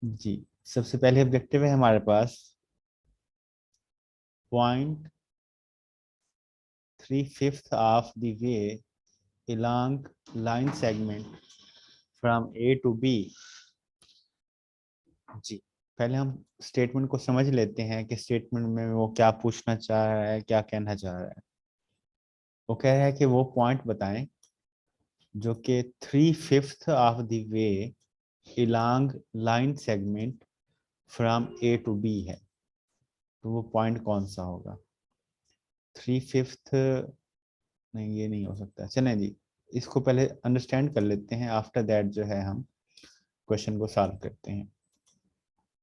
जी, सबसे पहले ऑब्जेक्टिव है हमारे पास point 3/5 of the way along line segment from A to B। जी, पहले हम स्टेटमेंट को समझ लेते हैं कि स्टेटमेंट में वो क्या पूछना चाह रहा है, क्या कहना चाह रहा है। वो कह रहा है कि वो पॉइंट बताएं जो कि 3/5 of the way along line segment from A to B है। तो वो पॉइंट कौन सा होगा? 3/5 नहीं, ये नहीं हो सकता। चलें जी, इसको पहले अंडरस्टैंड कर लेते हैं, आफ्टर दैट जो है हम क्वेश्चन को सॉल्व करते हैं।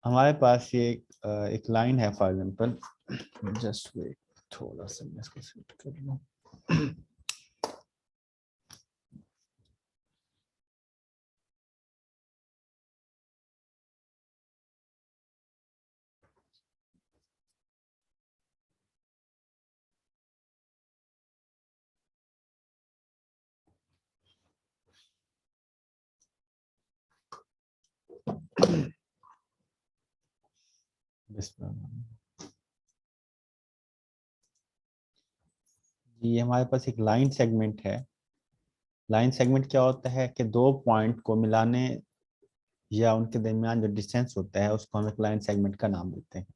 हमारे पास ये एक लाइन है, फॉर एग्जांपल, जस्ट वेट, थोड़ा सा मैं इसको सेट कर लूं। ये हमारे पास एक लाइन सेगमेंट है। लाइन सेगमेंट क्या होता है कि दो पॉइंट को मिलाने या उनके दरमियान जो डिस्टेंस होता है उसको हम एक लाइन सेगमेंट का नाम देते हैं।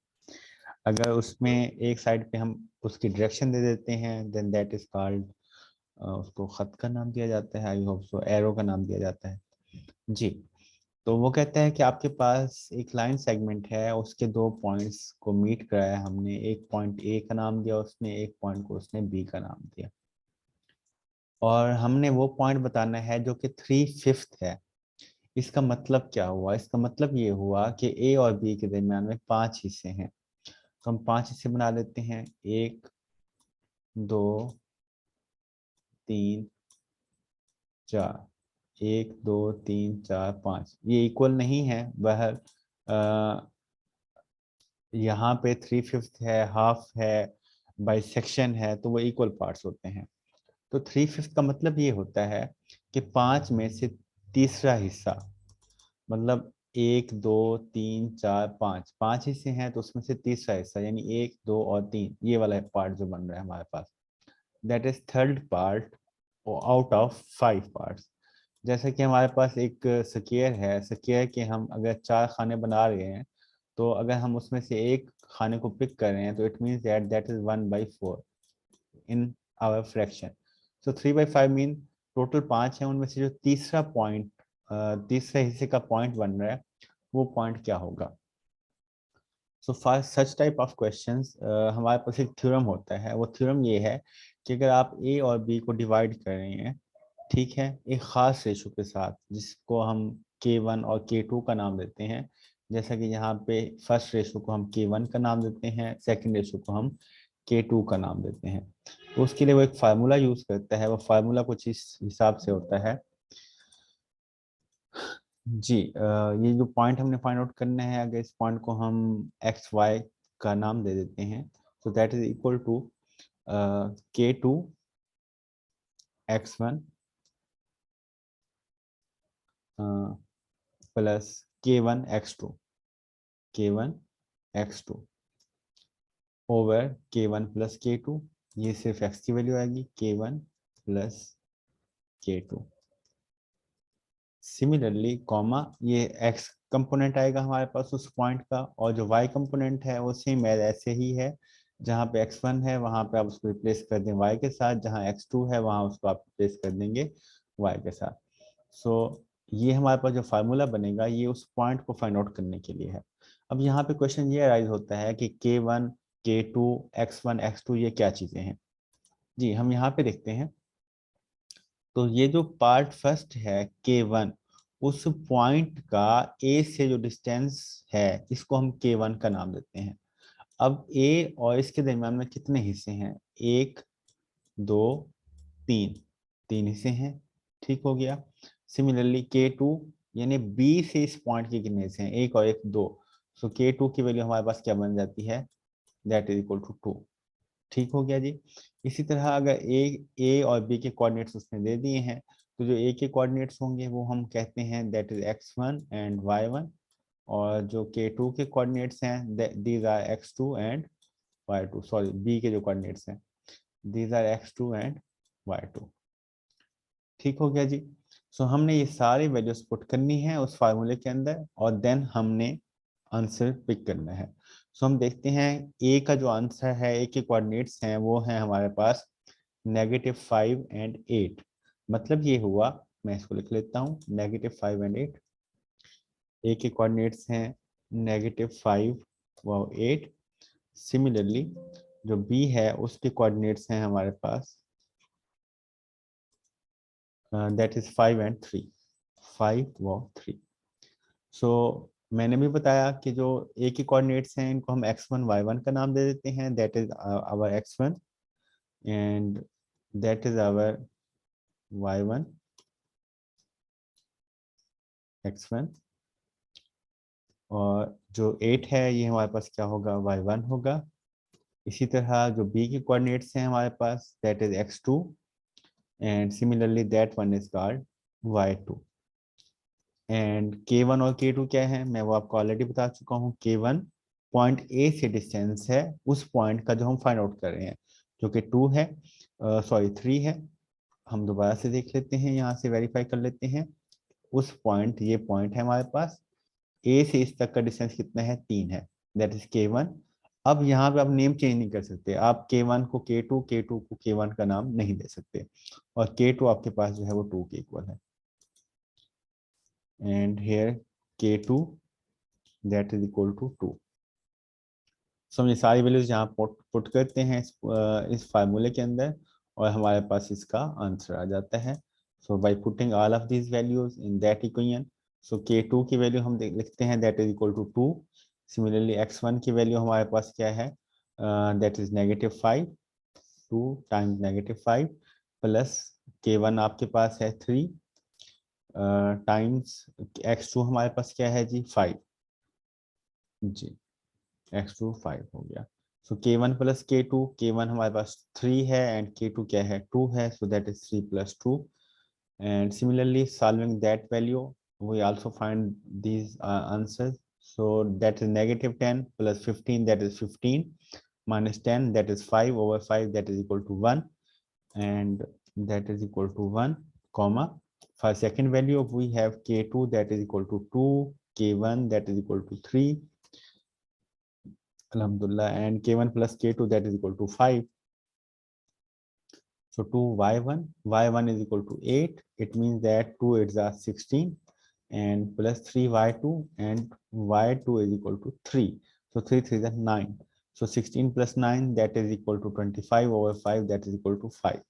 अगर उसमें एक साइड पे हम उसकी डायरेक्शन दे देते हैं, देन दैट इज कॉल्ड, उसको खत का नाम दिया जाता है, आई होप सो, एरो का नाम दिया जाता है। जी, तो वो कहता है कि आपके पास एक लाइन सेगमेंट है, उसके दो पॉइंट्स को मीट कराया हमने। एक पॉइंट ए का नाम दिया उसने, एक पॉइंट को उसने बी का नाम दिया, और हमने वो पॉइंट बताना है जो कि 3/5 है। इसका मतलब क्या हुआ? इसका मतलब ये हुआ कि ए और बी के दरमियान में 5 हिस्से हैं। तो हम 5 हिस्से बना लेते हैं, 1, 2, 3, 4। 1, 2, 3, 4, 5 ये इक्वल नहीं है। वह यहाँ पे 3/5 है, हाफ है, बाइसेक्शन है, तो वो इक्वल पार्ट्स होते हैं। तो 3/5 का मतलब ये होता है कि 5 में से तीसरा हिस्सा, मतलब 1, 2, 3, 4, 5 5 हिस्से हैं, तो उसमें से तीसरा हिस्सा यानी 1, 2 और 3, ये वाला पार्ट जो बन रहा है हमारे पास, that is third part out of 5 parts. जैसे कि हमारे पास एक स्क्वायर है, स्क्वायर के हम अगर 4 खाने बना रहे हैं, तो अगर हम उसमें से एक खाने को पिक कर रहे हैं तो it means that that is 1/4 in our fraction. So 3/5 mean total 5 है, उनमें से जो तीसरा पॉइंट, तीसरे हिस्से का पॉइंट बन रहा है, वो पॉइंट क्या होगा? So for such type of questions हमारे पास एक थ्योरम होता है। वो थ्योरम ये है कि अगर आप ए और बी को डिवाइड कर रहे हैं, ठीक है, एक ख़ास रेशो के साथ, जिसको हम K1 और K2 का नाम देते हैं। जैसा कि यहाँ पे फर्स्ट रेशो को हम K1 का नाम देते हैं, सेकंड रेशो को हम K2 का नाम देते हैं। तो उसके लिए वो एक फार्मूला यूज़ करता है। वो फार्मूला कुछ इस हिसाब से होता है। जी, ये जो पॉइंट हमने फाइंड आउट करना है, अगर इस पॉइंट को हम एक्स वाई का नाम दे देते हैं, तो that is equal to K2 x1 plus K1 x2 over K1 plus K2। ये सिर्फ x की वैल्यू आएगी, K1 plus K2। Similarly comma, ये x कंपोनेंट आएगा हमारे पास उस पॉइंट का, और जो y कंपोनेंट है वो सेम ऐसे ही है। जहाँ पे x1 है वहाँ पे आप उसको रिप्लेस कर दें y के साथ, जहाँ x2 है वहाँ उसको आप रिप्लेस कर देंगे y के साथ। सो ये हमारे पास जो फार्मूला बनेगा ये उस पॉइंट को फाइंड आउट करने के लिए है। अब यहाँ पे क्वेश्चन ये अराइज होता है कि K1, K2, x1, x2 ये क्या चीज़ें हैं। जी, हम यहाँ पे देखते हैं। तो ये जो पार्ट फर्स्ट है K1, उस पॉइंट का ए से जो डिस्टेंस है इसको हम K1 का नाम देते हैं। अब ए और इसके दरम्यान में कितने हिस्से हैं? 1, 2, 3, 3 हिस्से हैं। ठीक हो गया। सिमिलरली K2, यानी बी से इस पॉइंट के कितने हिस्से हैं? 1 और 1, 2। सो K2 की वैल्यू हमारे पास क्या बन जाती है? That is equal to 2। ठीक हो गया जी। इसी तरह अगर ए और बी के कोऑर्डिनेट्स उसने दे दिए हैं, तो जो ए के कोऑर्डिनेट्स होंगे वो हम कहते हैं that is x1 and y1, और जो K2 के कोऑर्डिनेट्स हैं these are x2 and y2, sorry B के जो कोऑर्डिनेट्स हैं these are x2 and y2। ठीक हो गया जी। सो हमने ये सारी वैल्यूज पुट करनी है उस फार्मूले के अंदर और देन हमने आंसर पिक करना है। सो हम देखते हैं ए का जो आंसर है, ए के कोऑर्डिनेट्स हैं वो हैं हमारे पास -5 एंड 8। मतलब ये हुआ, मैं इसको लिख लेता हूँ, -5 एंड 8। ए के कोऑर्डिनेट्स हैं -5 व 8। सिमिलरली जो बी है उसके कोऑर्डिनेट्स हैं हमारे पास दैट इज 5 एंड 3, 5 व 3। सो मैंने भी बताया कि जो ए के कोऑर्डिनेट्स हैं इनको हम x1 y1 का नाम दे देते हैं, that is our x1 and that is our y1 x1। और जो 8 है ये हमारे पास क्या होगा, y1 होगा। इसी तरह जो b के कोऑर्डिनेट्स हैं हमारे पास that is x2 and similarly that one is called y2। And k1 और k2 क्या है, मैं वो आपको ऑलरेडी बता चुका हूँ। k1 पॉइंट ए से डिस्टेंस है उस पॉइंट का जो हम फाइंड आउट कर रहे हैं, जो कि 2 है, सॉरी 3 है। हम दोबारा से देख लेते हैं, यहाँ से वेरीफाई कर लेते हैं। उस पॉइंट, ये पॉइंट है हमारे पास, ए से इस तक का डिस्टेंस कितना है, 3 है, दैट इज k1। अब यहाँ पे आप नेम चेंज नहीं कर सकते, आप k1 को k2, k2 को k1 का नाम नहीं दे सकते, और k2 आपके पास जो है वो 2 के इक्वल है। And here k2 that is equal to 2। So हम ये सारी वैल्यूज यहाँ पुट करते हैं इस फार्मूले के अंदर और हमारे पास इसका आंसर आ जाता है। So by putting all of these values in that equation, so k2 की वैल्यू हम लिखते हैं that is equal to 2। Similarly x1 की वैल्यू हमारे पास क्या है, that is -5, 2 times -5 plus k1 आपके पास है 3 टाइम्स x2 हमारे पास क्या है जी, 5 जी, x2 5 हो गया। सो k1 प्लस k2, k1 हमारे पास 3 है एंड k2 क्या है, 2 है, सो that is 3 plus 2। And similarly solving that value we also find these answers. So that is -10 plus 15, that is 15, minus 10, that is 5 over 5, that is equal to 1, and that is equal to 1 comma. For second value we have k2 that is equal to 2, k1 that is equal to 3, alhamdulillah, and k1 plus k2 that is equal to 5. So 2y1 is equal to 8. It means that 2 8s are 16 and plus 3y2 and y2 is equal to 3. So 3 3 is 9. So 16 plus 9 that is equal to 25 over 5 that is equal to 5.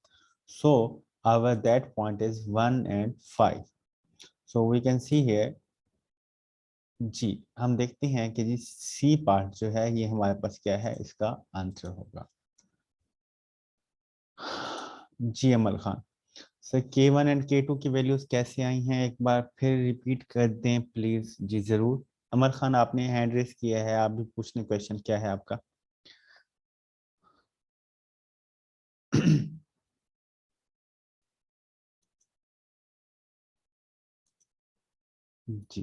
So our that point is 1 and 5. So we can see here जी, हम देखते हैं कि जी C part जो है ये हमारे पास क्या है, इसका आंसर होगा। जी Amal Khan sir, k1 and k2 की वैल्यूज कैसे आई हैं, एक बार फिर रिपीट कर दें प्लीज। जी जरूर, अमर खान आपने हैंड रेस किया है, आप भी पूछने, क्वेश्चन क्या है आपका? जी,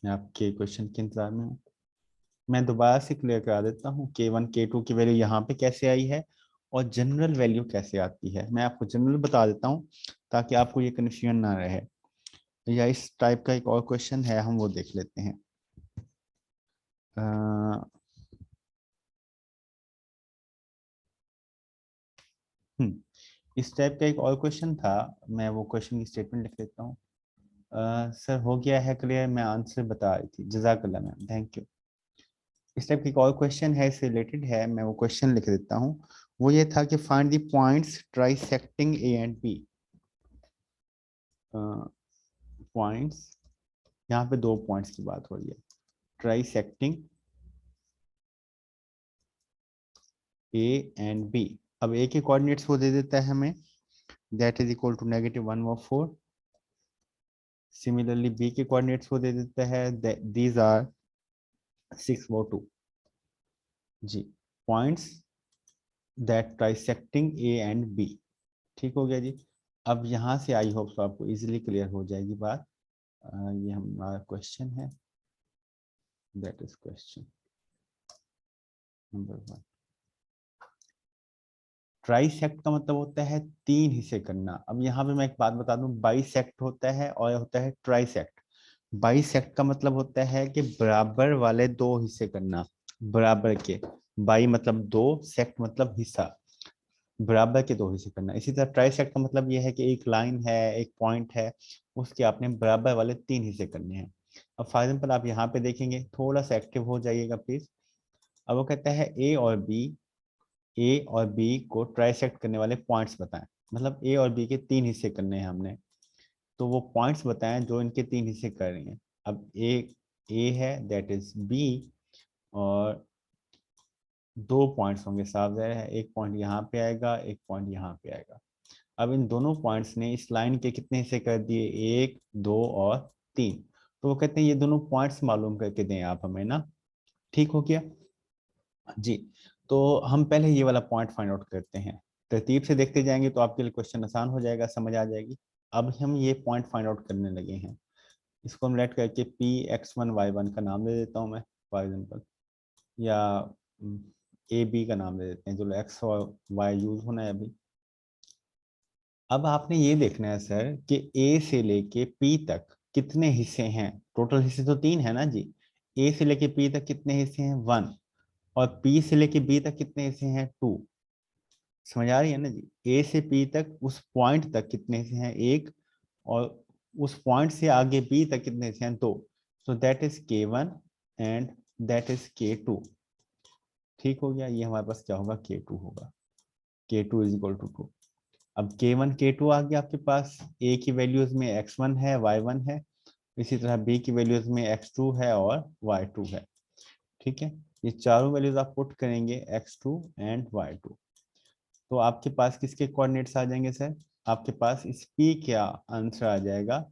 मैं आपके क्वेश्चन के इंतजार में हूँ। मैं दोबारा से क्लियर करा देता हूँ k1 k2 की वैल्यू यहाँ पे कैसे आई है और जनरल वैल्यू कैसे आती है। मैं आपको जनरल बता देता हूँ ताकि आपको ये कन्फ्यूजन ना रहे। या इस टाइप का एक और क्वेश्चन है, हम वो देख लेते हैं। इस टाइप का एक और क्वेश्चन था, मैं वो क्वेश्चन की स्टेटमेंट लिख लेता हूँ। सर हो गया है क्लियर, मैं आंसर बता रही थी, जजाकल्ला मैम, थैंक यू। इस टाइप की एक और क्वेश्चन है, इससे रिलेटेड है, मैं वो क्वेश्चन लिख देता हूँ। वो ये था कि find the points trisecting A and B. Points, यहाँ पे दो पॉइंट्स की बात हो रही है, ट्राइसेक्टिंग ए एंड बी। अब ए के कोऑर्डिनेट्स वो दे देता है हमें, दैट इज इक्वल टू -1 व 4। सिमिलरली बी के कोऑर्डिनेट्स वो दे देता है, दीज आर 6 व 2 जी, points that trisecting A and B. ठीक हो गया जी। अब यहाँ से आई होप तो आपको इजीली क्लियर हो जाएगी बात। ये हमारा क्वेश्चन है। That is question number 1। Trisect का मतलब होता है 3 हिस्से करना। अब यहाँ पे मैं एक बात बता दूं, बाइसेक्ट होता है और होता है ट्राइसेक्ट। बाइसेक्ट का मतलब होता है कि बराबर वाले 2 हिस्से करना, बराबर के। बाई मतलब 2, सेक्ट मतलब हिस्सा, बराबर के 2 हिस्से करना। इसी तरह ट्राइसेक्ट का मतलब यह है कि एक लाइन है, एक पॉइंट है, उसके आपने बराबर वाले 3 हिस्से करने हैं। अब फॉर एग्जाम्पल आप यहाँ पे देखेंगे, थोड़ा सा एक्टिव हो जाइएगा प्लीज। अब वो कहता है ए और बी को ट्राइसेक्ट करने वाले पॉइंट्स बताएं। मतलब ए और बी के 3 हिस्से करने हैं हमने, तो वो पॉइंट्स बताएं जो इनके 3 हिस्से कर रही हैं। अब ए है, दैट इज बी, और 2 पॉइंट्स होंगे, साफ जाहिर है, एक पॉइंट यहाँ पे आएगा, एक पॉइंट यहाँ पे आएगा। अब इन दोनों पॉइंट्स ने इस लाइन के कितने हिस्से कर दिए, 1, 2 और 3। तो वो कहते हैं ये दोनों पॉइंट्स मालूम करके दें आप हमें ना। ठीक हो गया जी। तो हम पहले ये वाला पॉइंट फाइंड आउट करते हैं, तरतीब से देखते जाएंगे तो आपके लिए क्वेश्चन आसान हो जाएगा, समझ आ जाएगी। अब हम ये पॉइंट फाइंड आउट करने लगे हैं। इसको हम लेट करके Px1y1 का नाम दे देता हूँ मैं फॉर एग्जाम्पल, या ए बी का नाम दे देते हैं, जो एक्स और वाई यूज होना है अभी। अब आपने ये देखना है सर कि ए से लेके पी तक कितने हिस्से हैं। टोटल हिस्से तो 3 है ना जी। ए से लेके पी तक कितने हिस्से हैं, 1। और पी से लेके बी तक कितने हिस्से हैं, 2। समझ आ रही है ना जी। ए से पी तक उस पॉइंट तक कितने हिस्से हैं, 1। और उस पॉइंट से आगे बी तक कितने हिस्से हैं, 2। सो that is K1 and that is K2। ठीक हो गया, ये हमारे पास क्या होगा, K2 होगा। K2 is equal to 2। अब K1 K2 आ गया आपके पास। ए की वैल्यूज में x1 है, y1 है। इसी तरह बी की वैल्यूज में x2 है और y2 है। ठीक है, ये चारों वैल्यूज आप पुट करेंगे, x2 एंड y2, तो आपके पास किसके कोऑर्डिनेट्स आ जाएंगे सर, आपके पास इस p का आंसर आ जाएगा,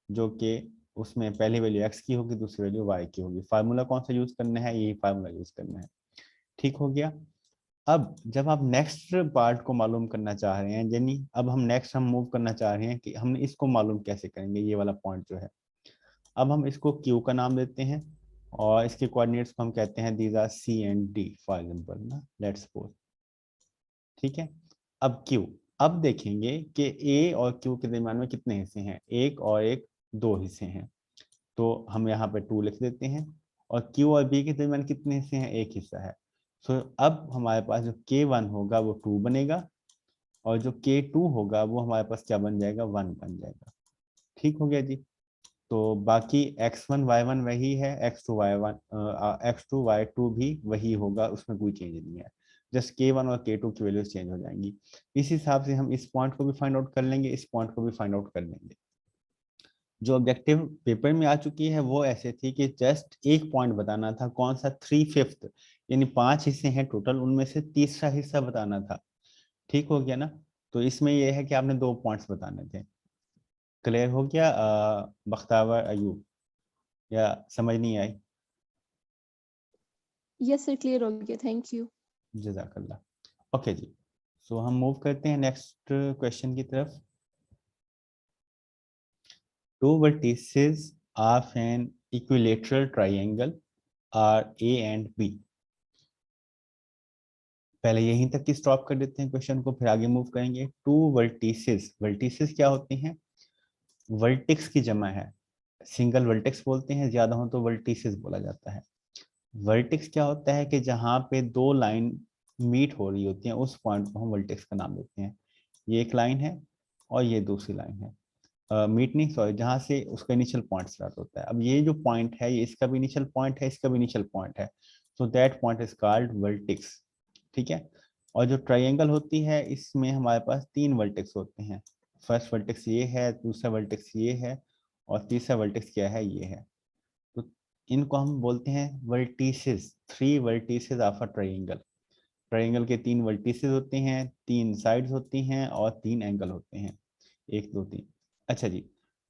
जो कि उसमें पहली वैल्यू x की होगी, दूसरी वैल्यू y की होगी। फार्मूला कौन सा यूज करना है, यही फार्मूला यूज करना है। ठीक हो गया। अब जब आप नेक्स्ट पार्ट को मालूम करना चाह रहे हैं, यानी अब हम मूव करना चाह रहे हैं कि हम इसको मालूम कैसे करेंगे, ये वाला पॉइंट जो है। अब हम इसको क्यू का नाम देते हैं और इसके कोऑर्डिनेट्स को हम कहते हैं these are C and D for example ना, लेट्स सपोज। ठीक है, अब क्यू। अब देखेंगे कि ए और क्यू के दरम्यान में कितने हिस्से हैं, एक और एक, 2 हिस्से हैं। तो हम यहाँ पे 2 लिख देते हैं। और क्यू और बी के दरम्यान कितने हिस्से हैं, एक हिस्सा है। सो अब हमारे पास जो K1 होगा वो 2 बनेगा, और जो K2 होगा वो हमारे पास क्या बन जाएगा, 1 बन जाएगा। ठीक हो गया जी। तो बाकी x1 y1 वही है, x2 y2 भी वही होगा, उसमें कोई चेंज नहीं है। जस्ट K1 और K2 की वैल्यूज चेंज हो जाएंगी। इस हिसाब से हम इस पॉइंट को भी फाइंड आउट कर लेंगे, इस पॉइंट को भी फाइंड आउट कर लेंगे। जो ऑब्जेक्टिव पेपर में आ चुकी है वो ऐसे थी कि जस्ट एक पॉइंट बताना था, कौन सा, 3/5, यानी 5 हिस्से हैं टोटल, उनमें से तीसरा हिस्सा बताना था। ठीक हो गया ना। तो इसमें यह है कि आपने 2 पॉइंट्स बताने थे। क्लियर हो गया बख्तावर अयूब, या समझ नहीं आई? यस सर, क्लियर हो गया, थैंक यू। जजाकल्ला। ओके जी। सो हम मूव करते हैं नेक्स्ट क्वेश्चन की तरफ। Two vertices of an equilateral triangle are A and B। पहले यहीं तक की स्टॉप कर देते हैं क्वेश्चन को, फिर आगे मूव करेंगे। टू वर्टिसेस, वर्टिसेस क्या होते हैं, वर्टिक्स की जमा है। सिंगल वर्टेक्स बोलते हैं, ज्यादा हो तो वर्टिसेस बोला जाता है। वर्टेक्स क्या होता है कि जहाँ पे 2 लाइन मीट हो रही होती हैं, उस पॉइंट को हम वर्टेक्स का नाम देते हैं। ये एक लाइन है और ये दूसरी लाइन है। मीट नहीं, सॉरी, जहाँ से उसका इनिशियल पॉइंट स्टार्ट होता है। अब ये जो पॉइंट है, ये इसका भी इनिशियल पॉइंट है, इसका भी इनिशियल पॉइंट है। So that point is called vertex. ठीक है। और जो ट्राइंगल होती है, इसमें हमारे पास 3 वर्टेक्स होते हैं। फर्स्ट वर्टेक्स ये है, दूसरा वर्टेक्स ये है, और तीसरा वर्टेक्स क्या है, ये है। तो इनको हम बोलते हैं vertices, 3 vertices of a triangle. Triangle के 3 वर्टिसेस होते हैं, 3 साइड्स होती हैं और 3 एंगल होते हैं, 1 2 3। अच्छा जी।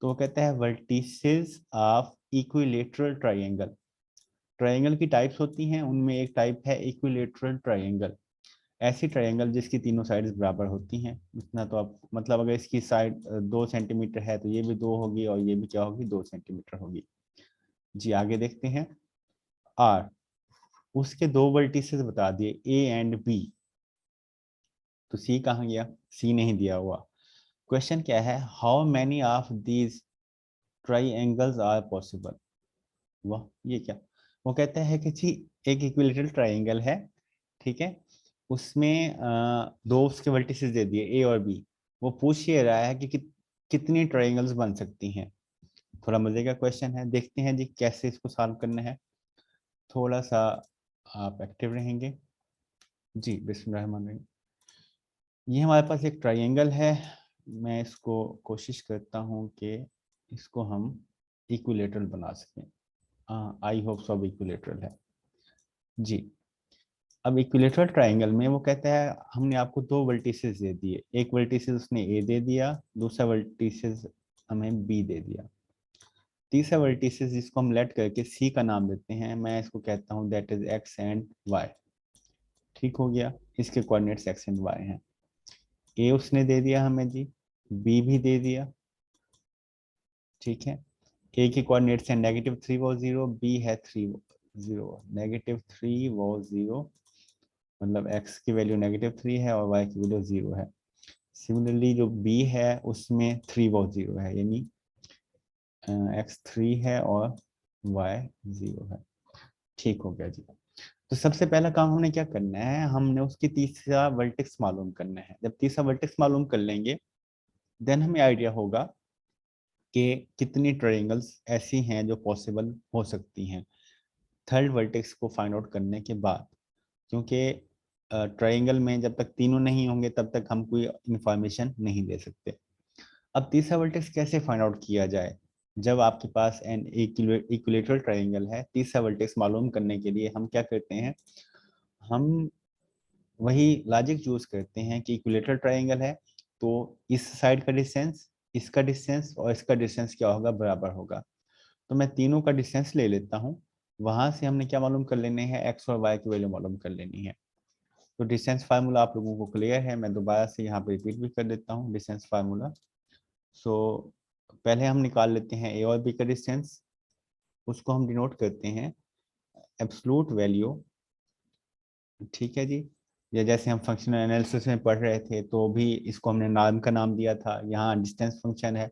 तो वो कहता है vertices of equilateral triangle. Triangle की टाइप्स होती हैं, उनमें एक टाइप है इक्विलेटरल ट्राइंगल। ऐसी ट्राइंगल जिसकी तीनों साइड्स बराबर होती हैं। इतना तो आप, मतलब अगर इसकी साइड 2 सेंटीमीटर है तो ये भी 2 होगी, और ये भी क्या होगी, 2 सेंटीमीटर होगी। जी आगे देखते हैं। आर, उसके दो वर्टिसेस बता दिए ए एंड बी, तो सी कहाँ गया? सी नहीं दिया हुआ। क्वेश्चन क्या है? How many of these triangles are possible. वाह, ये क्या? वो कहता है कि जी एक इक्विलेटरल ट्राइंगल है, ठीक है, उसमें दो उसके वर्टिसेस दे दिए ए और बी। वो पूछ ये रहा है कि कितनी ट्राइंगल्स बन सकती हैं। थोड़ा मजे का क्वेश्चन है, देखते हैं जी कैसे इसको सॉल्व करना है। थोड़ा सा आप एक्टिव रहेंगे जी। बिस्मिल्लाहिर्रहमानिर्रहीम। ये हमारे पास एक ट्राइंगल है, मैं इसको कोशिश करता हूँ कि इसको हम इक्विलेटरल बना सकें। आई होप सब इक्विलेटरल है जी। अब इक्विलेटरल ट्राइंगल में वो कहता है हमने आपको दो वर्टिसेस दे दिए, एक वर्टिसेस उसने ए दे दिया, दूसरा वर्टिसेस हमें बी दे दिया, तीसरा वर्टिसेस जिसको हम लेट करके सी का नाम देते हैं, मैं इसको कहता हूँ that is X and Y. ठीक हो गया, इसके कोऑर्डिनेट्स एक्स एंड वाई हैं। ए उसने दे दिया हमें जी, बी भी दे दिया, ठीक है। ए के कोऑर्डिनेट्स हैं -3 वो 0, बी है 3 0, -3 वो 0, मतलब x की वैल्यू -3 है और y की वैल्यू 0 है। सिमिलरली जो b है उसमें 3 वो 0 है, यानी x 3 है और y 0 है। ठीक हो गया जी। तो सबसे पहला काम हमने क्या करना है, हमने उसकी तीसरा वर्टेक्स मालूम करना है। जब तीसरा वर्टेक्स मालूम कर लेंगे देन हमें आइडिया होगा कि कितनी ट्रायंगल्स ऐसी हैं जो पॉसिबल हो सकती हैं थर्ड वर्टेक्स को फाइंड आउट करने के बाद। क्योंकि ट्रायंगल में जब तक तीनों नहीं होंगे तब तक हम कोई इंफॉर्मेशन नहीं दे सकते। अब तीसरा वर्टेक्स कैसे फाइंड आउट किया जाए? जब आपके पास एन इक्विलेटरल ट्रायंगल है, तीसरा वर्टेक्स मालूम करने के लिए हम क्या करते हैं, हम वही लॉजिक यूज करते हैं कि इक्विलेटरल ट्रायंगल है तो इस साइड का डिस्टेंस, इसका डिस्टेंस और इसका डिस्टेंस क्या होगा, बराबर होगा। तो मैं तीनों का डिस्टेंस ले लेता हूँ, वहां से हमने क्या मालूम कर लेने हैं, एक्स और वाई की वैल्यू मालूम कर लेनी है। तो डिस्टेंस फार्मूला आप लोगों को क्लियर है, मैं दोबारा से यहाँ पे रिपीट भी कर देता हूँ डिस्टेंस फार्मूला। सो पहले हम निकाल लेते हैं ए और बी का डिस्टेंस, उसको हम डिनोट करते हैं एब्सोल्यूट वैल्यू, ठीक है जी। या जैसे हम फंक्शनल एनालिसिस में पढ़ रहे थे तो भी इसको हमने नाम का नाम दिया था, यहाँ डिस्टेंस फंक्शन है,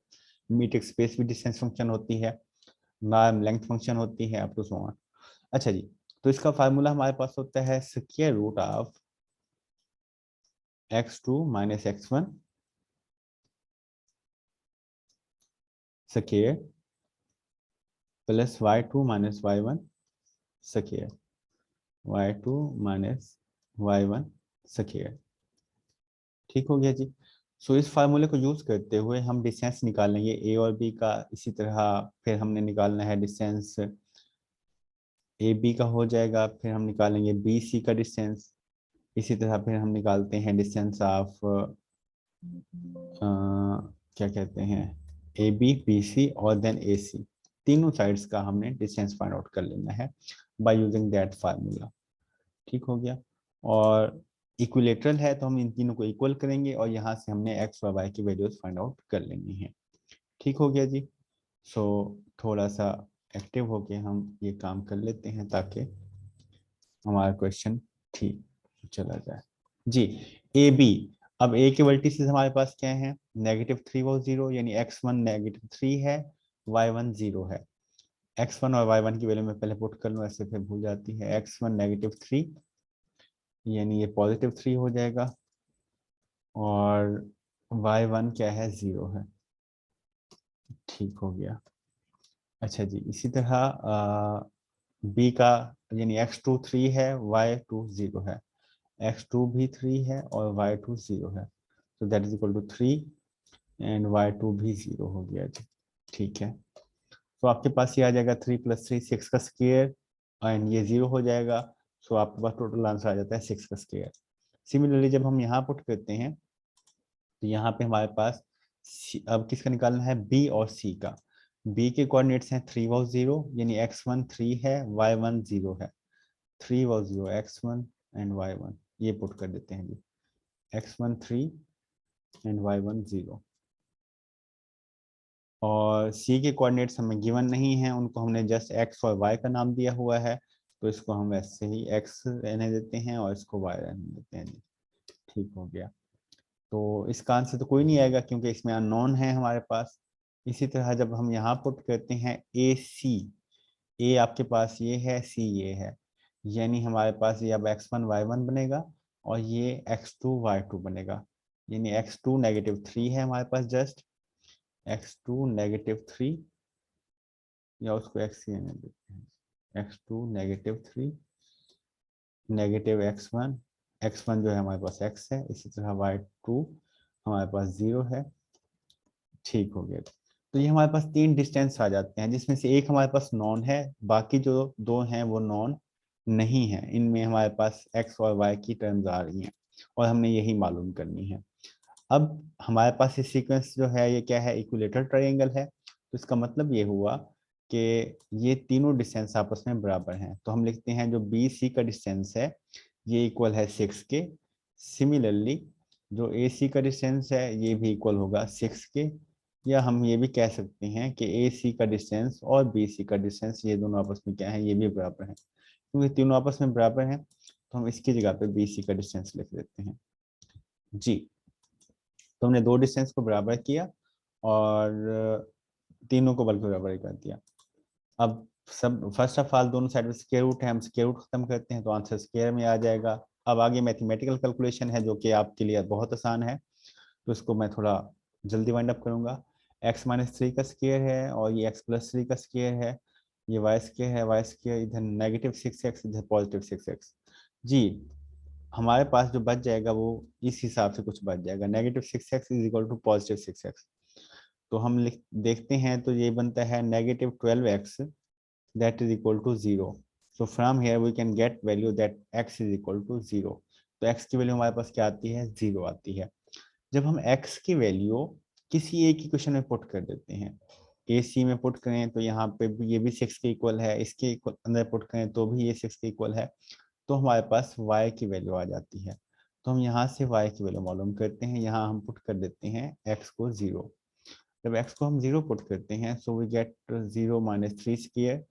मीट्रिक स्पेस भी डिस्टेंस फंक्शन होती है, नाम लेंथ फंक्शन होती है, अप टू सो ऑन। अच्छा जी, तो इसका फार्मूला हमारे पास होता है square root of x2 minus x1 square plus y2 minus y1 square, y2 minus y1 square. ठीक हो गया जी। सो इस फार्मूले को यूज करते हुए हम डिस्टेंस निकालेंगे ए और बी का, इसी तरह फिर हमने निकालना है डिस्टेंस ए बी का हो जाएगा, फिर हम निकालेंगे बी सी का डिस्टेंस, इसी तरह फिर हम निकालते हैं डिस्टेंस ऑफ क्या कहते हैं, ए बी बी सी और देन ए सी। तीनों साइड्स का हमने डिस्टेंस फाइंड आउट कर लेना है बाय यूजिंग दैट फार्मूला। ठीक हो गया। और इक्विलेटरल है तो हम इन तीनों को इक्वल करेंगे और यहाँ से हमने एक्स और वाई की वैल्यूज फाइंड आउट कर लेनी है। ठीक हो गया जी। सो थोड़ा सा एक्टिव होके हम ये काम कर लेते हैं ताकि हमारा क्वेश्चन ठीक चला जाए जी। ए बी, अब ए के वर्टिसेस हमारे पास क्या है, -3 वो 0, यानी x1 -3 है, y1 0 है। x1 और y1 की वैल्यू मैं पहले पुट कर लूँ, ऐसे फिर भूल जाती है। x1 -3 यानी ये +3 हो जाएगा और y1 क्या है, 0 है। ठीक हो गया। अच्छा जी, इसी तरह b का यानी x2 3 है, y2 0 है, x2 भी 3 है और y2 0 है, तो that is equal to 3 and y2 भी 0 हो गया जी। ठीक है, तो आपके पास ये आ जाएगा 3 + 3 6 का स्क्वायर एंड ये 0 हो जाएगा। सो आपके पास टोटल आंसर आ जाता है 6 का स्क्वायर। सिमिलरली जब हम यहाँ पुट करते हैं तो यहाँ पे हमारे पास अब किसका निकालना है, बी और सी का। बी के कोऑर्डिनेट्स हैं 3 व 0, यानी x1 3 है, y1 0 है। 3 व 0 x1 एंड y1, ये पुट कर देते हैं जी, x1 3 एंड y1 0। और सी के कोऑर्डिनेट्स हमें गिवन नहीं है, उनको हमने जस्ट एक्स और वाई का नाम दिया हुआ है, तो इसको हम वैसे ही x रहने देते हैं और इसको y रहने देते हैं जी। ठीक हो गया। तो इसका आंसर तो कोई नहीं आएगा क्योंकि इसमें अननोन है हमारे पास। इसी तरह जब हम यहाँ पुट करते हैं ए सी, ए आपके पास ये है, सी ये है, यानी हमारे पास ये अब x1 y1 बनेगा और ये x2 y2 बनेगा। यानी x2 -3 है हमारे पास, जस्ट x2 -3, या उसको x ही रहने देते हैं, x2 -3 -x1, x1 जो है हमारे पास x है, इसी तरह y2 हमारे पास 0 है। ठीक हो गया। तो ये हमारे पास 3 डिस्टेंस आ जाते हैं, जिसमें से एक हमारे पास नॉन है, बाकी जो 2 हैं वो नॉन नहीं है। इनमें हमारे पास x और y की टर्म्स आ रही हैं और हमने यही मालूम करनी है। अब हमारे पास ये सीक्वेंस जो है ये क्या है, इक्विलेटरल ट्रायंगल है। तो इसका मतलब ये हुआ कि ये तीनों डिस्टेंस आपस में बराबर हैं। तो हम लिखते हैं जो बी सी का डिस्टेंस है ये इक्वल है 6 के। सिमिलरली जो ए सी का डिस्टेंस है ये भी इक्वल होगा 6 के। या हम ये भी कह सकते हैं कि ए सी का डिस्टेंस और बी सी का डिस्टेंस ये दोनों आपस में क्या है, ये भी बराबर है। क्योंकि तीनों आपस में बराबर हैं तो हम इसकी जगह पे बी सी का डिस्टेंस लिख देते हैं जी। तो हमने 2 डिस्टेंस को बराबर किया और तीनों को बल्कि बराबर ही कर दिया। अब सब फर्स्ट ऑफ ऑल दोनों साइड में स्क्वायर रूट है, हम स्क्वायर रूट खत्म करते हैं तो आंसर स्क्वायर में आ जाएगा। अब आगे मैथमेटिकल कैलकुलेशन है जो कि आपके लिए बहुत आसान है, तो इसको मैं थोड़ा जल्दी वाइंड अप करूंगा। x-3 का स्क्वायर है और ये x+3 का स्क्वायर है, ये y स्क्वायर है, y स्क्वायर इधर -6x इधर +6x जी। हमारे पास जो बच जाएगा वो इस हिसाब से कुछ बच जाएगा, -6x = +6x। तो हम लिख देखते हैं तो ये बनता है -12x that is equal to 0. So from here we can get value that x is equal to 0. तो x की वैल्यू हमारे पास क्या आती है, 0 आती है। जब हम x की वैल्यू किसी एक इक्वेशन में पुट कर देते हैं, ए सी में पुट करें तो यहाँ पे भी ये भी 6 के इक्वल है, इसके अंदर पुट करें तो भी ये 6 के इक्वल है, तो हमारे पास y की वैल्यू आ जाती है। तो हम यहाँ से y की वैल्यू मालूम करते हैं, यहाँ हम पुट कर देते हैं x को 0। जब x को हम 0 पुट करते हैं so we get 0 - 3 square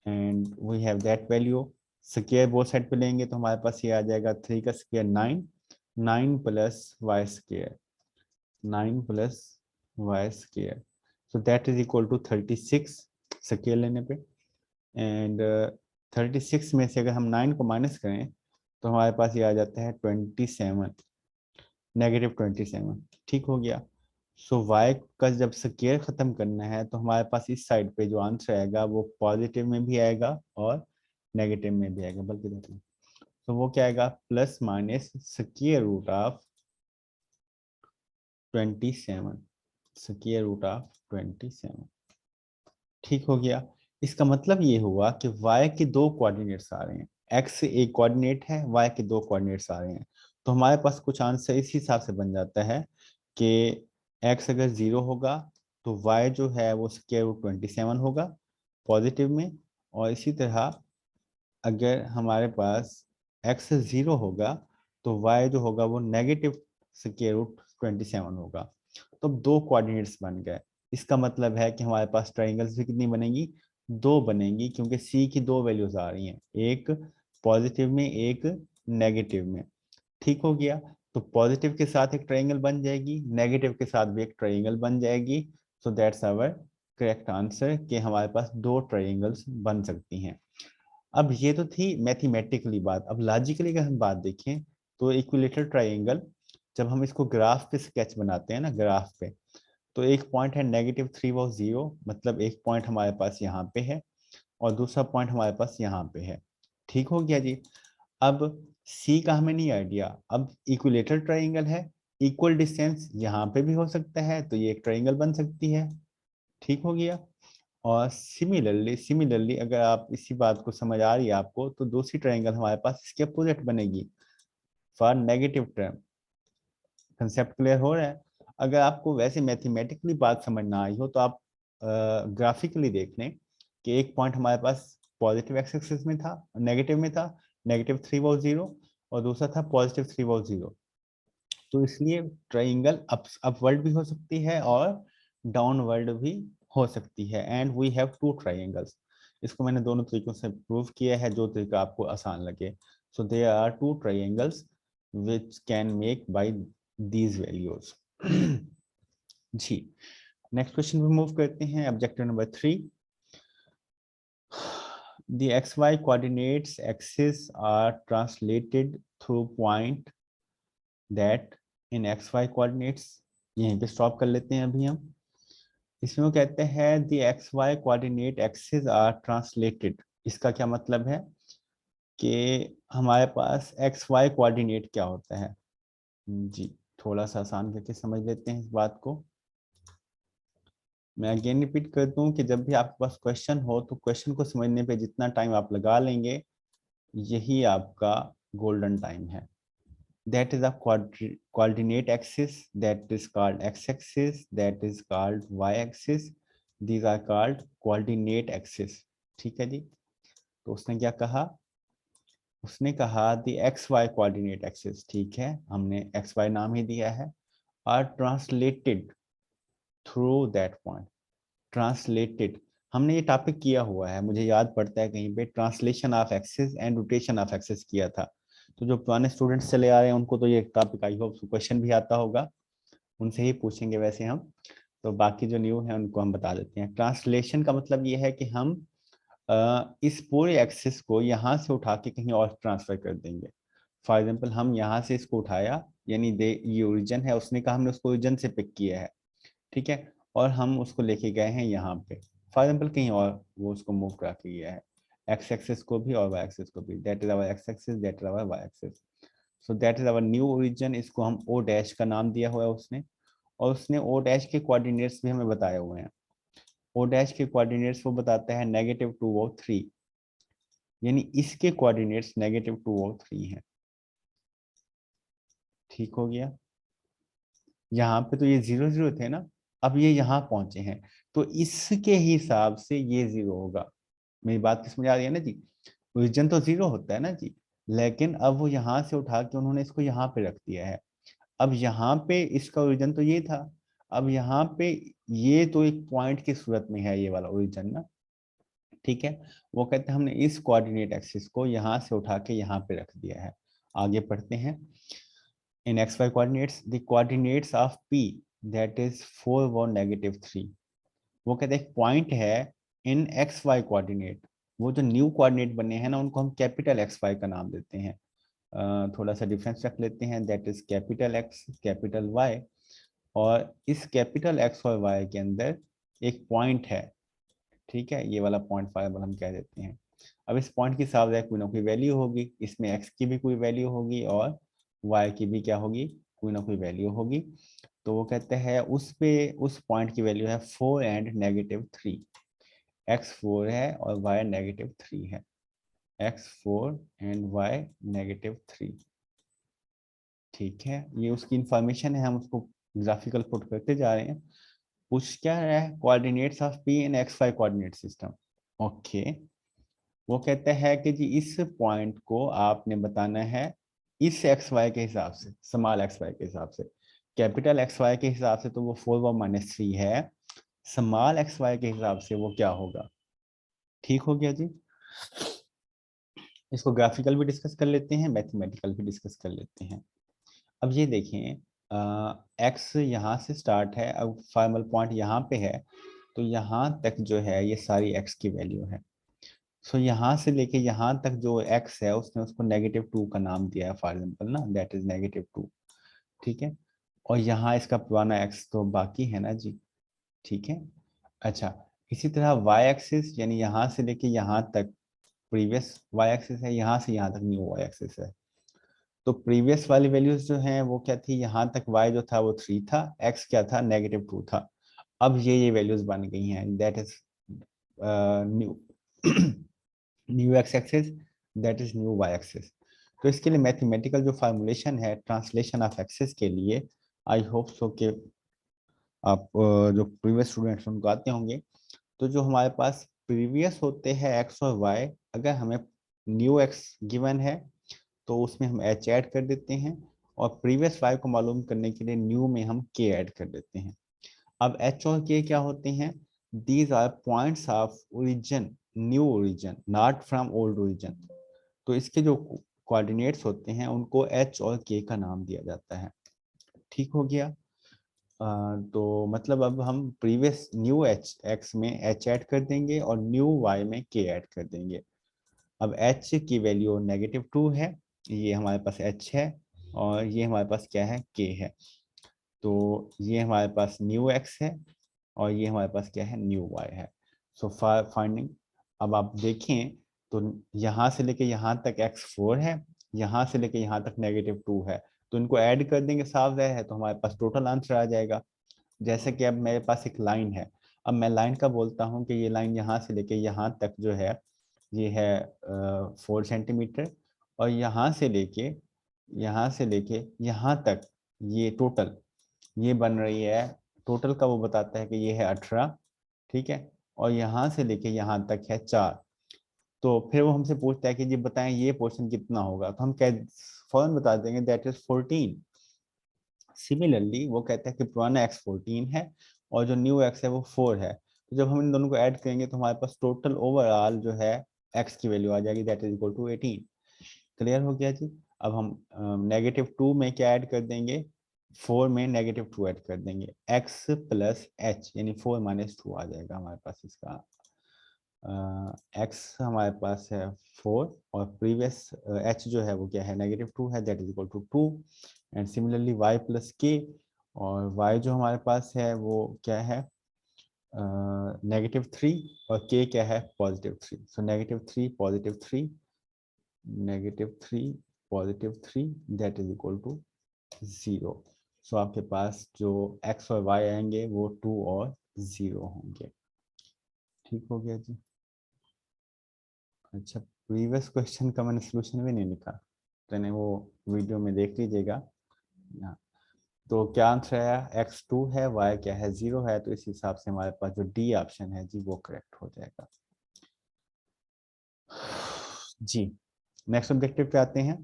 and we have that value. Square both side पे लेंगे तो हमारे पास ये आ जाएगा 3 का square 9, 9 + y square, 9 + y square, so that is equal to 36 square लेने पे। एंड 36 में से अगर हम 9 को माइनस करें तो हमारे पास ये आ जाता है 27, -27। ठीक हो गया। सो y का जब स्क्वायर खत्म करना है तो हमारे पास इस साइड पे जो आंसर आएगा वो पॉजिटिव में भी आएगा और नेगेटिव में भी आएगा, बल्कि देखो तो वो क्या आएगा, +- √27। ठीक हो गया। इसका मतलब ये हुआ कि y के 2 कोऑर्डिनेट्स आ रहे हैं, x एक कोऑर्डिनेट है, y के 2 कोऑर्डिनेट्स आ रहे हैं। तो हमारे पास कुछ आंसर इस हिसाब से बन जाता है कि x अगर 0 होगा तो y जो है वो √27 होगा पॉजिटिव में, और इसी तरह अगर हमारे पास x 0 होगा तो y जो होगा वो -√27 होगा। तो 2 कोऑर्डिनेट्स बन गए। इसका मतलब है कि हमारे पास ट्राइंगल्स भी कितनी बनेंगी, 2 बनेंगी, क्योंकि c की 2 वैल्यूज आ रही हैं, एक पॉजिटिव में एक नेगेटिव में। ठीक हो गया। तो पॉजिटिव के साथ एक ट्राइंगल बन जाएगी, नेगेटिव के साथ भी एक ट्राइंगल बन जाएगी। So that's our correct answer कि हमारे पास 2 ट्राइंगल्स बन सकती हैं। अब ये तो थी मैथमेटिकली बात। अब लॉजिकली अगर हम बात देखें तो इक्विलेटरल ट्राइंगल जब हम इसको ग्राफ पे स्केच बनाते हैं ना, ग्राफ पे, तो एक पॉइंट है -3 व 0, मतलब एक पॉइंट हमारे पास यहाँ पे है और दूसरा पॉइंट हमारे पास यहाँ पे है। ठीक हो गया जी। अब सी का हमें नहीं आइडिया, अब इक्विलेटरल ट्राइंगल है, इक्वल डिस्टेंस यहाँ पे भी हो सकता है तो ये एक ट्राइंगल बन सकती है। ठीक हो गया। और सिमिलरली अगर आप इसी बात को समझ आ रही है आपको, तो दूसरी ट्राइंगल हमारे पास इसके अपोजिट बनेगी for negative term. Concept clear हो रहा है? अगर आपको वैसे मैथमेटिकली बात समझ ना आई हो तो आप ग्राफिकली देख लें कि एक पॉइंट हमारे पास पॉजिटिव एक्स एक्सिस में था, नेगेटिव में था, -3 व 0, और दूसरा था +3 व 0। तो इसलिए ट्राइंगल अपवर्ड भी हो सकती है और डाउनवर्ड भी हो सकती है, एंड वी हैव 2 ट्राइंगल्स। इसको मैंने दोनों तरीकों से प्रूव किया है, जो तरीका आपको आसान लगे। So there are two triangles which can make by these values. जी, नेक्स्ट क्वेश्चन पे मूव करते हैं। Objective number 3, the xy coordinates axes are translated through point that in xy coordinates, यहीं पे स्टॉप कर लेते हैं अभी हम। इसमें वो कहते हैं the xy coordinate axes are translated, इसका क्या मतलब है कि हमारे पास xy कोऑर्डिनेट क्या होता है। जी, थोड़ा सा आसान करके समझ लेते हैं इस बात को। मैं अगेन रिपीट कर दूं कि जब भी आपके पास क्वेश्चन हो तो क्वेश्चन को समझने पे जितना टाइम आप लगा लेंगे, यही आपका गोल्डन टाइम है। That is a coordinate axis, that is called x-axis, that is called y-axis. These are called coordinate axis. ठीक है जी। तो उसने क्या कहा, उसने कहा the xy coordinate axis, ठीक है, हमने xy नाम ही दिया है, are translated through that point. Translated, हमने ये टॉपिक किया हुआ है, मुझे याद पड़ता है कहीं पे, translation of axis and rotation of axis किया था। तो जो पुराने स्टूडेंट्स चले आ रहे हैं उनको तो ये टॉपिक आई होप क्वेश्चन भी आता होगा, उनसे ही पूछेंगे वैसे हम। तो बाकी जो न्यू है उनको हम बता देते हैं। ट्रांसलेशन का मतलब ये है कि हम इस पूरे एक्सिस को यहाँ से उठा के कहीं और ट्रांसफर कर देंगे। फॉर एग्जाम्पल हम यहाँ से इसको उठाया, यानी ये ओरिजिन है, उसने कहा हमने उसको ओरिजिन से पिक किया है, ठीक है, और हम उसको लेके गए हैं यहाँ पे, फॉर एग्जाम्पल कहीं और वो उसको मूव करा के गया है, एक्स एक्सिस को भी और वाई एक्सिस को भी। That is our X axis, that is our Y axis. So that is our new origin. इसको हम ओ डैश का नाम दिया हुआ है उसने, और उसने ओ डैश के कोऑर्डिनेट्स भी हमें बताए हुए हैं। ओ डैश के कोऑर्डिनेट्स वो बताता है -2 और 3, यानी इसके कोऑर्डिनेट्स -2 और 3 हैं। ठीक हो गया। यहाँ पे तो ये 0 0 थे ना, अब ये यहाँ पहुंचे हैं, तो इसके हिसाब से ये 0 होगा। मेरी बात की समझ आ रही है ना जी। ओरिजिन तो 0 होता है ना जी, लेकिन अब वो यहाँ से उठा के उन्होंने इसको यहाँ पे रख दिया है। अब यहाँ पे इसका ओरिजिन तो ये था, अब यहाँ पे ये तो एक पॉइंट की सूरत में है ये वाला ओरिजिन ना, ठीक है। वो कहते हैं हमने इस कोऑर्डिनेट एक्सिस को यहाँ से उठा के यहाँ पे रख दिया है। आगे पढ़ते हैं। in xy coordinates the coordinates of p, that is 4 और -3, वो कहते हैं एक पॉइंट है इन एक्स वाई कोऑर्डिनेट, वो जो न्यू कोऑर्डिनेट बने हैं ना उनको हम कैपिटल एक्स वाई का नाम देते हैं। थोड़ा सा डिफरेंस रख लेते हैं, that is capital X capital Y, और इस कैपिटल एक्स और वाई के अंदर एक पॉइंट है, ठीक है, ये वाला पॉइंट फाइव हम कह देते हैं। अब इस पॉइंट की हिसाब से कोई ना कोई वैल्यू होगी, इसमें एक्स की भी कोई वैल्यू होगी और वाई की भी क्या होगी, कोई ना कोई वैल्यू होगी। तो वो कहते हैं उस पे उस पॉइंट की वैल्यू है 4 एंड -3, एक्स 4 है और वाई -3 है, एक्स 4 एंड वाई -3, ठीक है। ये उसकी इंफॉर्मेशन है, हम उसको ग्राफिकल पुट करते जा रहे हैं। पूछ क्या रहा है, coordinates of P in X Y coordinate system. Okay, वो कहते हैं कि जी इस पॉइंट को आपने बताना है इस एक्स वाई के हिसाब से, स्मॉल एक्स वाई के हिसाब से। कैपिटल एक्स वाई के हिसाब से तो वो 4 व -3 है, स्मॉल एक्स वाई के हिसाब से वो क्या होगा। ठीक हो गया जी। इसको ग्राफिकल भी डिस्कस कर लेते हैं, मैथमेटिकल भी डिस्कस कर लेते हैं। अब ये देखें, एक्स यहाँ से स्टार्ट है, अब फाइनल पॉइंट यहाँ पे है, तो यहाँ तक जो है ये सारी एक्स की वैल्यू है। सो यहाँ से लेके यहाँ तक जो x है उसने उसको -2 का नाम दिया है, फॉर एग्जाम्पल ना, दैट इज -2, ठीक है। और यहाँ इसका पुराना x तो बाकी है ना जी, ठीक है। अच्छा, इसी तरह y एक्सिस, यानी यहाँ से लेके यहाँ तक प्रीवियस y एक्सिस है, यहाँ से यहाँ तक न्यू y एक्सिस है। तो प्रीवियस वाली वैल्यूज जो हैं वो क्या थी, यहाँ तक y जो था वो 3 था, x क्या था, -2 था। अब ये वैल्यूज बन गई हैं, that is new new X axis, that is new Y axis. तो इसके लिए मैथमेटिकल जो फार्मूलेशन है ट्रांसलेशन ऑफ एक्सिस के लिए, आई होप सो कि आप जो प्रीवियस स्टूडेंट्स उनको आते होंगे। तो जो हमारे पास प्रीवियस होते हैं एक्स और वाई, अगर हमें न्यू एक्स गिवन है तो उसमें हम एच ऐड कर देते हैं, और प्रीवियस वाई को मालूम करने के लिए न्यू में हम के ऐड कर देते हैं। अब एच और के क्या होते हैं, these are points of origin new origin not from old origin. तो इसके जो कोऑर्डिनेट्स होते हैं उनको एच और के का नाम दिया जाता है। ठीक हो गया। तो मतलब अब हम प्रीवियस न्यू एच एक्स में एच ऐड कर देंगे और न्यू वाई में के ऐड कर देंगे। अब एच की वैल्यू -2 है, ये हमारे पास एच है, और ये हमारे पास क्या है, के है। तो ये हमारे पास न्यू एक्स है और ये हमारे पास क्या है, न्यू वाई है। सो फाइंडिंग, अब आप देखें तो यहाँ से लेके यहाँ तक x4 है, यहाँ से लेके यहाँ तक -2 है, तो इनको ऐड कर देंगे, साफ जाहिर है, तो हमारे पास टोटल आंसर आ जाएगा। जैसे कि अब मेरे पास एक लाइन है, अब मैं लाइन का बोलता हूँ कि ये लाइन यहाँ से लेके यहाँ तक जो है ये है 4 सेंटीमीटर, और यहाँ से लेके यहाँ तक ये टोटल ये बन रही है, टोटल का वो बताता है कि ये है 18, ठीक है, और यहाँ से लेके यहाँ तक है 4। तो फिर वो हमसे पूछता है कि जी बताएं ये पोर्शन कितना होगा, तो हम कह फौरन बता देंगे दैट इज 14। सिमिलरली वो कहता है कि पुराना एक्स 14 है और जो न्यू एक्स है वो 4 है, तो जब हम इन दोनों को ऐड करेंगे तो हमारे पास टोटल ओवरऑल जो है एक्स की वैल्यू आ जाएगी, that is equal to 18। Clear हो गया जी। अब हम -2 में क्या ऐड कर देंगे, 4 में -2 ऐड कर देंगे, x प्लस एच यानी 4 - 2 आ जाएगा हमारे पास इसका। x हमारे पास है 4 और प्रीवियस h जो है वो क्या है, -2 है, that is equal to 2। And similarly y plus k, और y जो हमारे पास है वो क्या है, -3, और k क्या है, +3। सो -3 +3 -3 +3 दैट इज इक्वल टू 0। सो आपके पास जो x और y आएंगे वो 2 और 0 होंगे। ठीक हो गया जी। अच्छा, प्रीवियस क्वेश्चन का मैंने सोल्यूशन भी नहीं लिखा, तो वो वीडियो में देख लीजिएगा। हाँ, तो क्या आंसर है, x2 है, y क्या है, 0 है, तो इस हिसाब से हमारे पास जो डी ऑप्शन है जी वो करेक्ट हो जाएगा जी। नेक्स्ट ऑब्जेक्टिव पे आते हैं,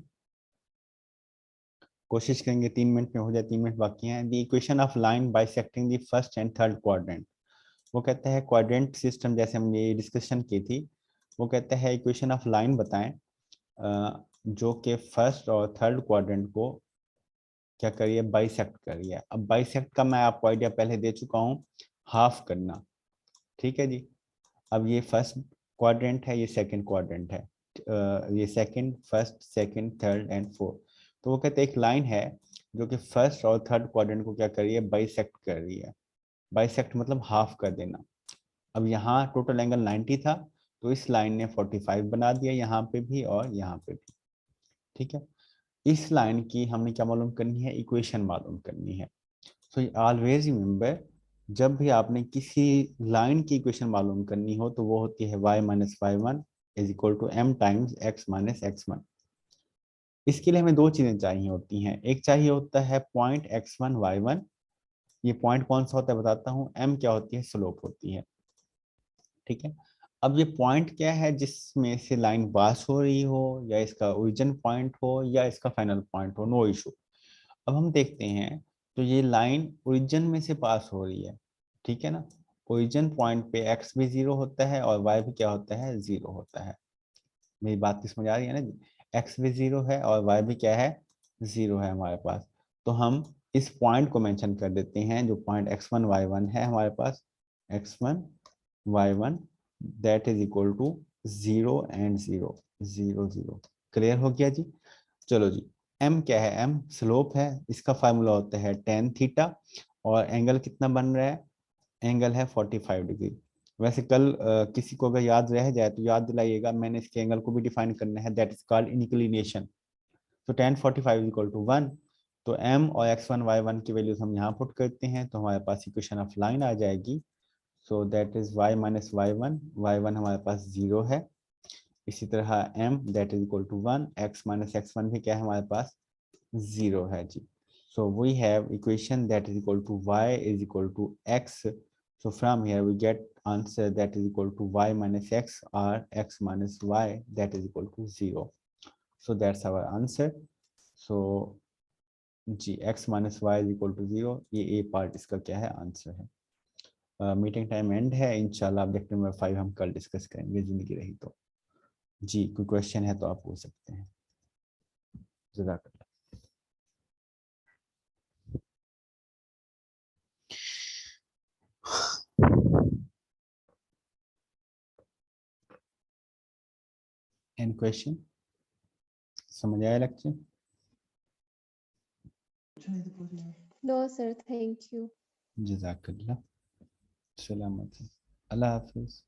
कोशिश करेंगे 3 मिनट में हो जाए, 3 मिनट बाकी हैं। The equation of line bisecting the first and third quadrant. वो कहता है क्वाड्रेंट सिस्टम, जैसे हमने ये डिस्कशन की थी, वो कहता है इक्वेशन ऑफ लाइन बताएं जो कि फर्स्ट और थर्ड क्वाड्रेंट को क्या करिए, बाइसेक्ट करिए। अब बाइसेक्ट का मैं आपको आइडिया पहले दे चुका हूँ, हाफ करना, ठीक है जी। अब ये फर्स्ट क्वाड्रेंट है, ये सेकंड क्वाड्रेंट है, ये second, first, second, third and fourth. तो वो कहते हैं एक लाइन है जो कि फर्स्ट और थर्ड क्वाड्रेंट को क्या कर रही है, बाइसेक्ट कर रही है। बाइसेक्ट मतलब हाफ कर देना। अब यहाँ टोटल एंगल 90 था, तो इस लाइन ने 45 बना दिया यहाँ पे भी और यहाँ पे भी, ठीक है। इस लाइन की हमने क्या मालूम करनी है, इक्वेशन मालूम करनी है। सो ऑलवेज रिमेंबर, जब भी आपने किसी लाइन की इक्वेशन मालूम करनी हो तो वो होती है y minus Y one is equal to m times x minus x1। इसके लिए हमें दो चीजें चाहिए होती हैं, एक चाहिए होता है पॉइंट x1 y1। ये पॉइंट कौन सा होता है बताता हूँ, m क्या होती है, स्लोप होती है, ठीक है। अब ये पॉइंट क्या है जिसमें से लाइन पास हो रही हो, या इसका ओरिजिन पॉइंट हो या इसका फाइनल पॉइंट हो, नो इशू। अब हम देखते हैं, तो ये लाइन ओरिजिन में से पास हो रही है, ठीक है ना। ओरिजिन पॉइंट पे x भी 0 होता है और y भी क्या होता है, 0 होता है। मेरी बात की समझ आ रही है ना जी, x भी 0 है और y भी क्या है, 0 है हमारे पास। तो हम इस पॉइंट को मेंशन कर देते हैं, जो पॉइंट x1 y1 है हमारे पास, x1 y1 that is equal to 0 and 0 0 0। Clear हो गया जी। चलो जी, m क्या है, m स्लोप है, इसका फार्मूला होता है tan थीटा, और एंगल कितना बन रहा है, एंगल है 45 डिग्री। वैसे कल किसी को अगर याद रह जाए तो याद दिलाइएगा, मैंने इसके एंगल को भी डिफाइन करना है, दैट इज कॉल्ड इंक्लिनेशन। तो tan 45 इक्वल टू 1। तो m और x1 y1 की वैल्यूज हम यहाँ पुट करते हैं, तो हमारे पास इक्वेशन ऑफ लाइन आ जाएगी। So that is y minus y1 हमारे पास 0 है। इसी तरह m that is equal to 1, x minus x1 भी क्या है हमारे पास, 0 है जी। So we have equation that is equal to y is equal to x. So from here we get answer that is equal to y minus x or x minus y that is equal to 0. So that's our answer. So ji x minus y is equal to 0, ये a part इसका क्या है, answer है। Meeting time and है। इंशाल्लाह objective number 5 हम कल discuss करेंगे जिंदगी रही तो। जी कोई क्वेश्चन है तो आप पूछ सकते हैं। जज़ाकल्लाह। Any question? समझ आया lecture? No, sir. Thank you. जज़ाकल्लाह। सलामत। अल्लाह हाफिज़।